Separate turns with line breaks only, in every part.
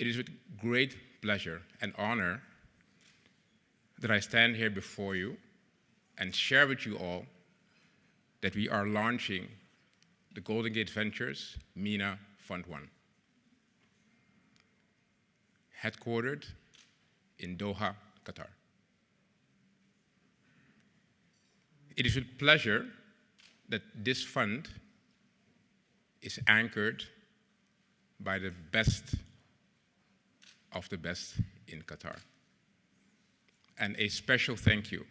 It is with great pleasure and honor that I stand here before you and share with you all that we are launching the Golden Gate Ventures MENA Fund 1, headquartered in Doha, Qatar. It is with pleasure that this fund is anchored by the best of the best in Qatar. And a special thank you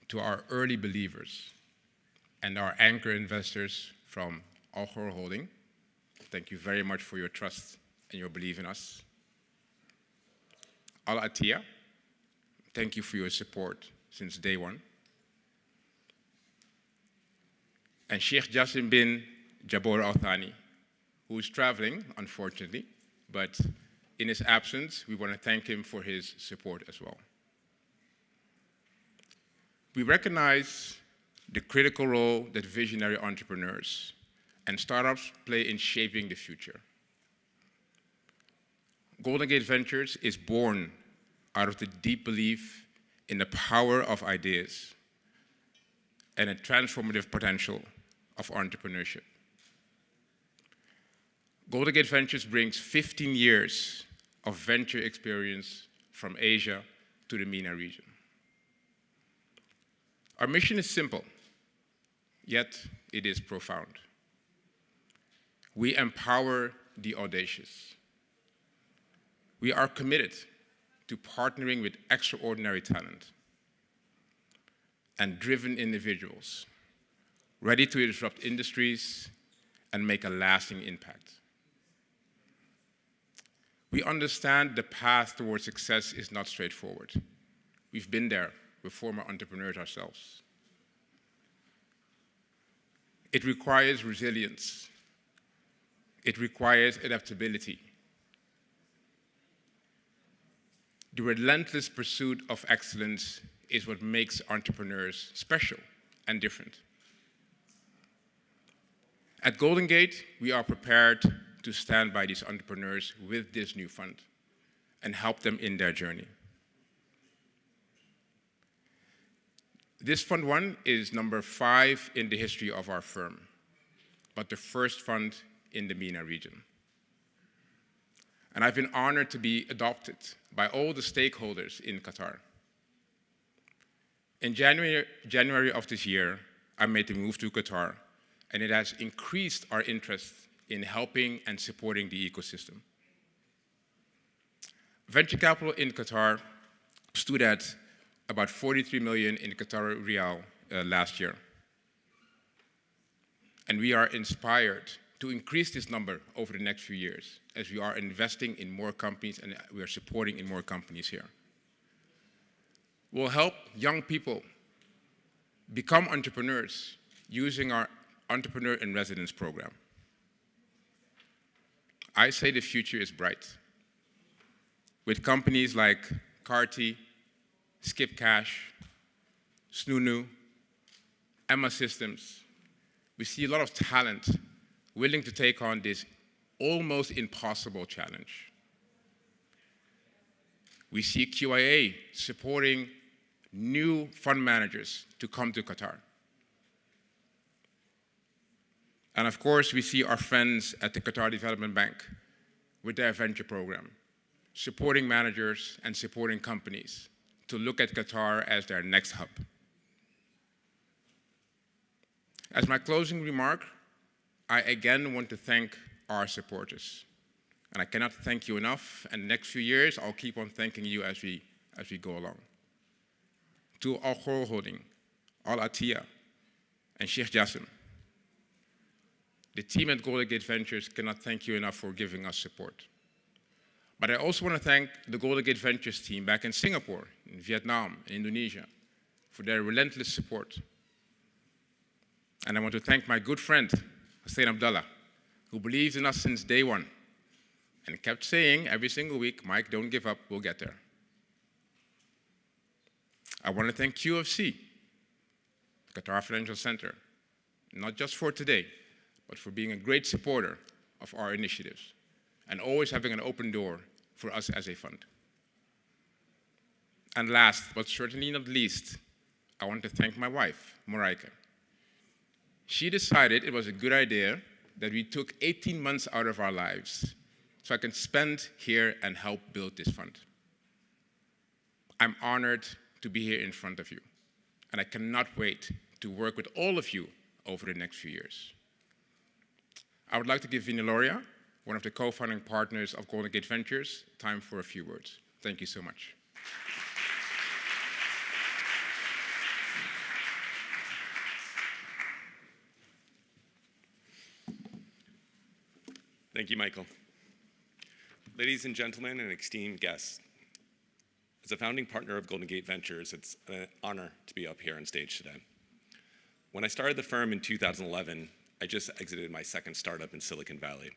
to our early believers and our anchor investors from Al Ghor Holding. Thank you very much for your trust and your belief in us. Al Attiyah, thank you for your support since day one. And Sheikh Jassim bin Jabor Al Thani, who is traveling, unfortunately, but in his absence, we want to thank him for his support as well. We recognize the critical role that visionary entrepreneurs and startups play in shaping the future. Golden Gate Ventures is born out of the deep belief in the power of ideas and a transformative potential of entrepreneurship. Golden Gate Ventures brings 15 years of venture experience from Asia to the MENA region. Our mission is simple, yet it is profound. We empower the audacious. We are committed to partnering with extraordinary talent and driven individuals, ready to disrupt industries and make a lasting impact. We understand the path towards success is not straightforward. We've been there. We're former entrepreneurs ourselves. It requires resilience. It requires adaptability. The relentless pursuit of excellence is what makes entrepreneurs special and different. At Golden Gate, we are prepared to stand by these entrepreneurs with this new fund and help them in their journey. This Fund 1 is number 5 in the history of our firm, but the first fund in the MENA region. And I've been honored to be adopted by all the stakeholders in Qatar. In January of this year, I made the move to Qatar, and it has increased our interest in helping and supporting the ecosystem. Venture capital in Qatar stood at about 43 million in Qatari Riyal last year. And we are inspired to increase this number over the next few years as we are investing in more companies and we are supporting in more companies here. We'll help young people become entrepreneurs using our Entrepreneur in Residence program. I say the future is bright. With companies like Carty, Skip Cash, Snunu, Emma Systems, we see a lot of talent willing to take on this almost impossible challenge. We see QIA supporting new fund managers to come to Qatar. And of course, we see our friends at the Qatar Development Bank with their venture program, supporting managers and supporting companies to look at Qatar as their next hub. As my closing remark, I again want to thank our supporters. And I cannot thank you enough, and the next few years, I'll keep on thanking you as we go along. To Al Ghor Holding, Al Attiyah, and Sheikh Jassim, the team at Golden Gate Ventures cannot thank you enough for giving us support. But I also want to thank the Golden Gate Ventures team back in Singapore, in Vietnam, in Indonesia, for their relentless support. And I want to thank my good friend, Hussein Abdallah, who believes in us since day one and kept saying every single week, Mike, don't give up, we'll get there. I want to thank QFC, Qatar Financial Center, not just for today, but for being a great supporter of our initiatives and always having an open door for us as a fund. And last, but certainly not least, I want to thank my wife, Marijke. She decided it was a good idea that we took 18 months out of our lives so I can spend here and help build this fund. I'm honored to be here in front of you, and I cannot wait to work with all of you over the next few years. I would like to give Vinnie Loria, one of the co-founding partners of Golden Gate Ventures, time for a few words. Thank you so much.
Thank you, Michael. Ladies and gentlemen and esteemed guests, as a founding partner of Golden Gate Ventures, it's an honor to be up here on stage today. When I started the firm in 2011, I just exited my second startup in Silicon Valley.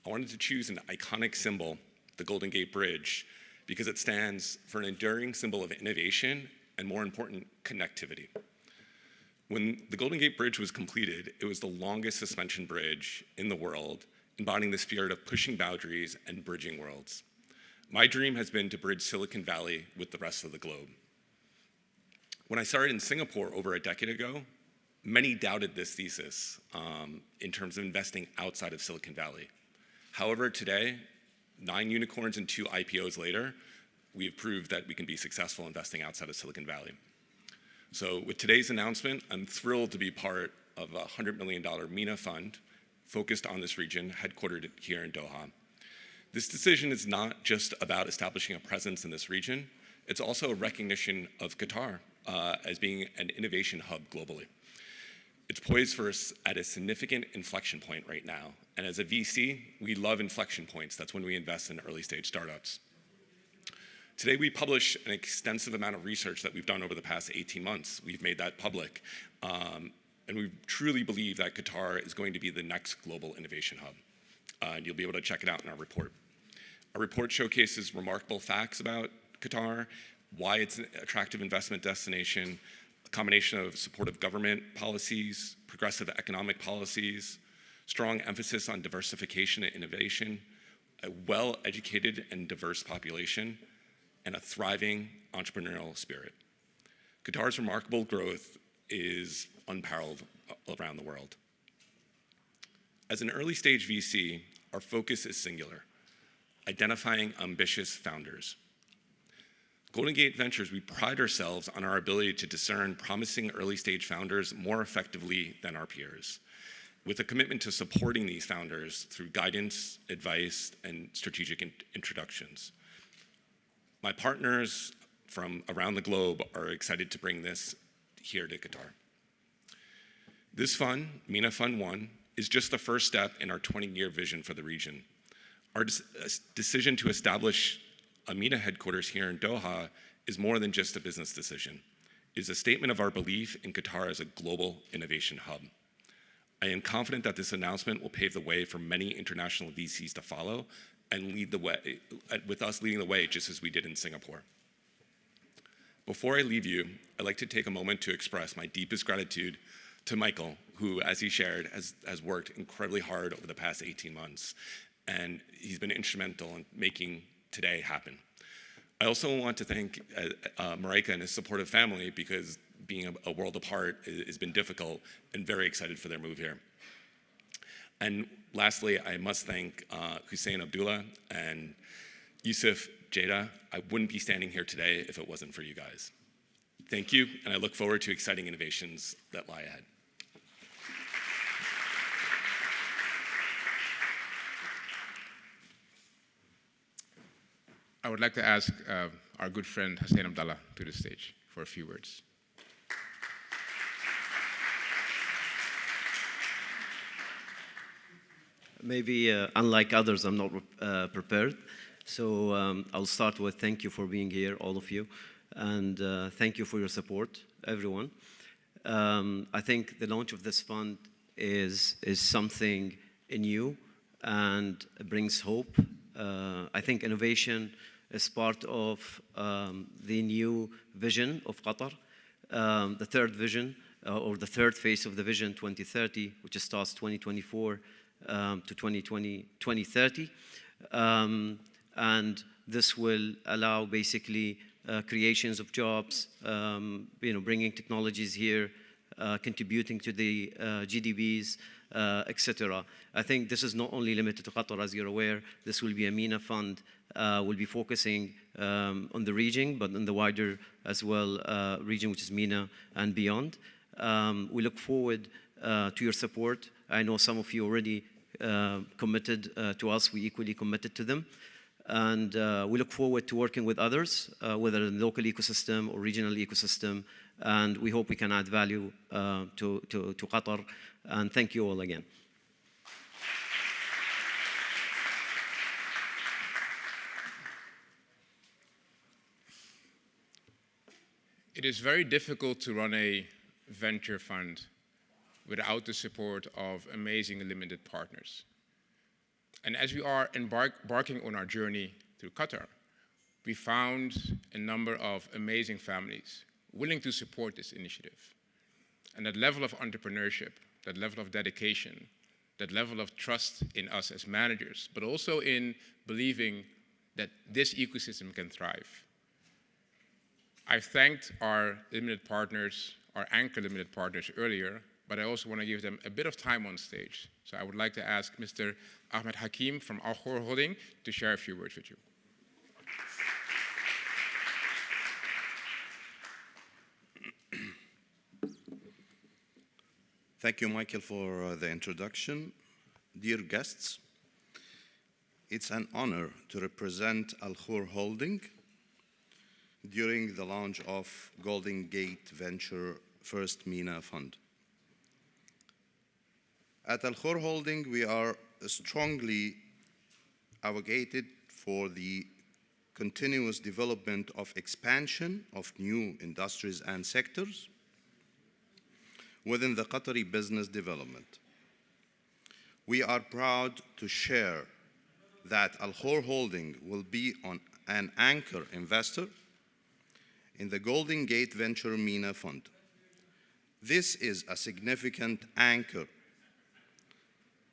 I wanted to choose an iconic symbol, the Golden Gate Bridge, because it stands for an enduring symbol of innovation and, more important, connectivity. When the Golden Gate Bridge was completed, it was the longest suspension bridge in the world, embodying the spirit of pushing boundaries and bridging worlds. My dream has been to bridge Silicon Valley with the rest of the globe. When I started in Singapore over a decade ago, many doubted this thesis in terms of investing outside of Silicon Valley. However, today, 9 unicorns and 2 IPOs later, we've proved that we can be successful investing outside of Silicon Valley. So with today's announcement, I'm thrilled to be part of a $100 million MENA fund focused on this region, headquartered here in Doha. This decision is not just about establishing a presence in this region, it's also a recognition of Qatar as being an innovation hub globally. It's poised for us at a significant inflection point right now. And as a VC, we love inflection points. That's when we invest in early stage startups. Today, we publish an extensive amount of research that we've done over the past 18 months. We've made that public. And we truly believe that Qatar is going to be the next global innovation hub. And you'll be able to check it out in our report. Our report showcases remarkable facts about Qatar, why it's an attractive investment destination, a combination of supportive government policies, progressive economic policies, strong emphasis on diversification and innovation, a well-educated and diverse population, and a thriving entrepreneurial spirit. Qatar's remarkable growth is unparalleled around the world. As an early stage VC, our focus is singular, identifying ambitious founders. Golden Gate Ventures, we pride ourselves on our ability to discern promising early stage founders more effectively than our peers, with a commitment to supporting these founders through guidance, advice, and strategic introductions. My partners from around the globe are excited to bring this here to Qatar. This fund, MENA Fund 1, is just the first step in our 20-year vision for the region. Our decision to establish a MENA headquarters here in Doha is more than just a business decision. It is a statement of our belief in Qatar as a global innovation hub. I am confident that this announcement will pave the way for many international VCs to follow and lead the way, with us leading the way just as we did in Singapore. Before I leave you, I'd like to take a moment to express my deepest gratitude to Michael, who, as he shared, has worked incredibly hard over the past 18 months, and he's been instrumental in making today happen. I also want to thank Marijke and his supportive family, because being a world apart has been difficult, and very excited for their move here. And lastly, I must thank Hussein Abdullah and Yusuf Jada. I wouldn't be standing here today if it wasn't for you guys. Thank you, and I look forward to exciting innovations that lie ahead.
I would like to ask our good friend Hussein Abdullah to the stage for a few words.
Maybe unlike others, I'm not prepared. So I'll start with thank you for being here, all of you. And thank you for your support, everyone. I think the launch of this fund is something new and brings hope. I think innovation is part of the new vision of Qatar, the third vision, or the third phase of the Vision 2030, which starts 2024 to 2030. And this will allow basically creations of jobs, bringing technologies here, contributing to the GDPs, etc. I think this is not only limited to Qatar, as you're aware. This will be a MENA fund, will be focusing on the region, but in the wider as well region, which is MENA and beyond. We look forward to your support. I know some of you already committed to us. We equally committed to them. And we look forward to working with others, whether in the local ecosystem or regional ecosystem. And we hope we can add value to Qatar. And thank you all again.
It is very difficult to run a venture fund without the support of amazing limited partners. And as we are embarking on our journey through Qatar, we found a number of amazing families willing to support this initiative. And that level of entrepreneurship, that level of dedication, that level of trust in us as managers, but also in believing that this ecosystem can thrive. I've thanked our limited partners, our anchor limited partners earlier, but I also want to give them a bit of time on stage. So I would like to ask Mr. Ahmed Hakim from Al Khor Holding to share a few words with you.
Thank you, Michael, for the introduction. Dear guests, it's an honor to represent Al Khor Holding during the launch of Golden Gate Venture First MENA Fund. At Al Khor Holding, we are strongly advocated for the continuous development of expansion of new industries and sectors within the Qatari business development. We are proud to share that Al Khor Holding will be an anchor investor in the Golden Gate Venture MENA Fund. This is a significant anchor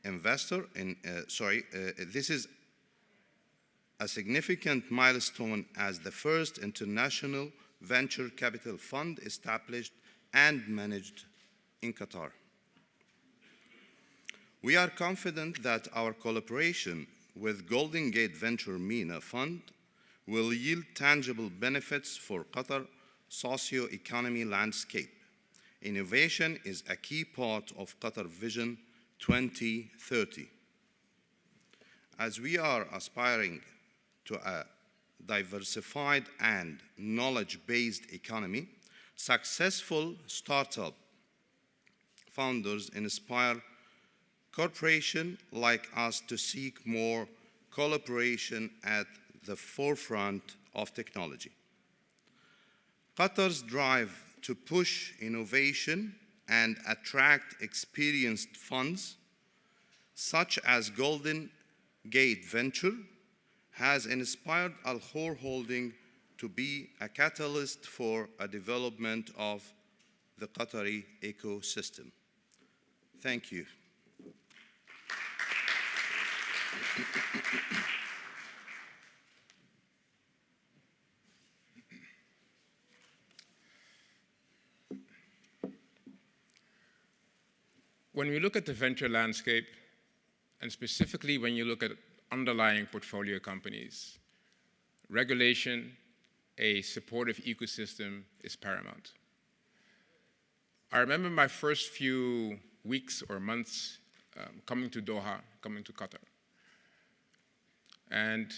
investor this is a significant milestone as the first international venture capital fund established and managed in Qatar. We are confident that our collaboration with Golden Gate Venture MENA Fund will yield tangible benefits for Qatar socio-economy landscape. Innovation is a key part of Qatar Vision 2030. As we are aspiring to a diversified and knowledge-based economy, successful startup founders inspire corporations like us to seek more collaboration at the forefront of technology. Qatar's drive to push innovation and attract experienced funds, such as Golden Gate Venture, has inspired Al Khor Holding to be a catalyst for a development of the Qatari ecosystem. Thank you.
When we look at the venture landscape, and specifically when you look at underlying portfolio companies, regulation, a supportive ecosystem is paramount. I remember my first few weeks or months coming to Doha, coming to Qatar. And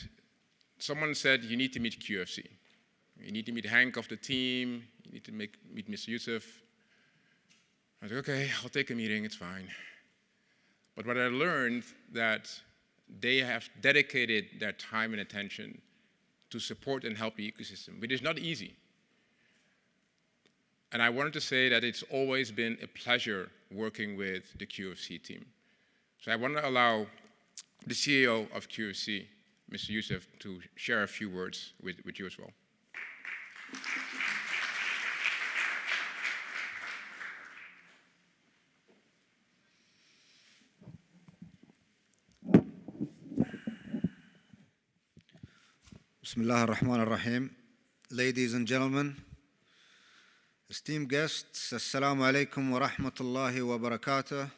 someone said, you need to meet QFC. You need to meet Hank of the team. You need to meet Mr. Youssef. I was like, okay, I'll take a meeting, it's fine. But what I learned that they have dedicated their time and attention to support and help the ecosystem, which is not easy. And I wanted to say that it's always been a pleasure working with the QFC team. So I want to allow the CEO of QFC, Mr. Youssef, to share a few words with you as well.
Bismillah ar-Rahman ar-Rahim. Ladies and gentlemen, esteemed guests, Assalamu alaikum wa rahmatullahi wa barakatuh.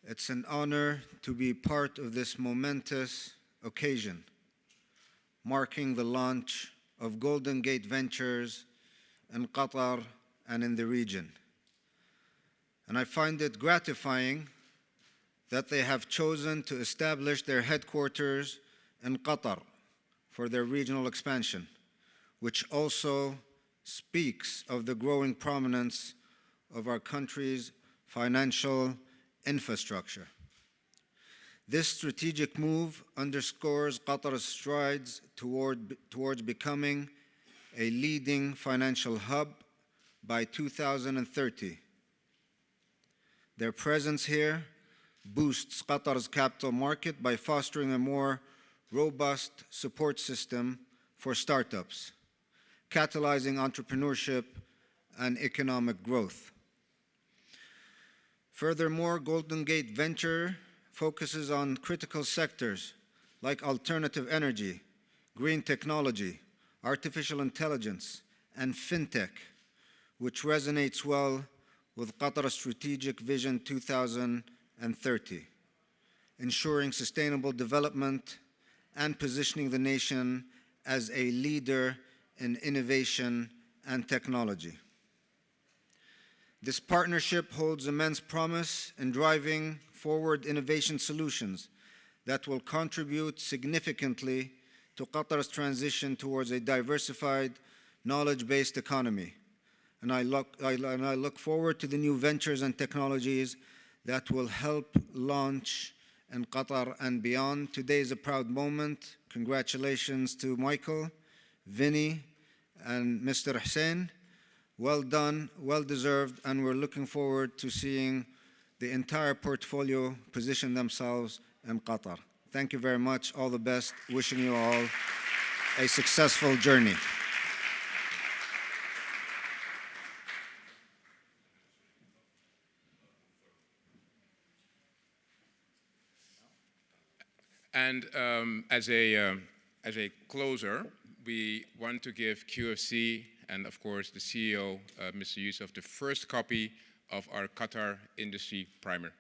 It's an honor to be part of this momentous occasion, marking the launch of Golden Gate Ventures in Qatar and in the region. And I find it gratifying that they have chosen to establish their headquarters in Qatar for their regional expansion, which also speaks of the growing prominence of our country's financial infrastructure. This strategic move underscores Qatar's strides towards becoming a leading financial hub by 2030. Their presence here boosts Qatar's capital market by fostering a more robust support system for startups, catalyzing entrepreneurship and economic growth. Furthermore, Golden Gate Venture focuses on critical sectors like alternative energy, green technology, artificial intelligence, and fintech, which resonates well with Qatar's Strategic Vision 2030, ensuring sustainable development and positioning the nation as a leader in innovation and technology. This partnership holds immense promise in driving forward innovation solutions that will contribute significantly to Qatar's transition towards a diversified, knowledge-based economy. And I look forward to the new ventures and technologies that will help launch in Qatar and beyond. Today is a proud moment. Congratulations to Michael, Vinny, and Mr. Hussein. Well done, well deserved, and we're looking forward to seeing the entire portfolio position themselves in Qatar. Thank you very much. All the best. Wishing you all a successful journey.
And as a closer, we want to give QFC and, of course, the CEO, Mr. Youssef, the first copy of our Qatar Industry Primer.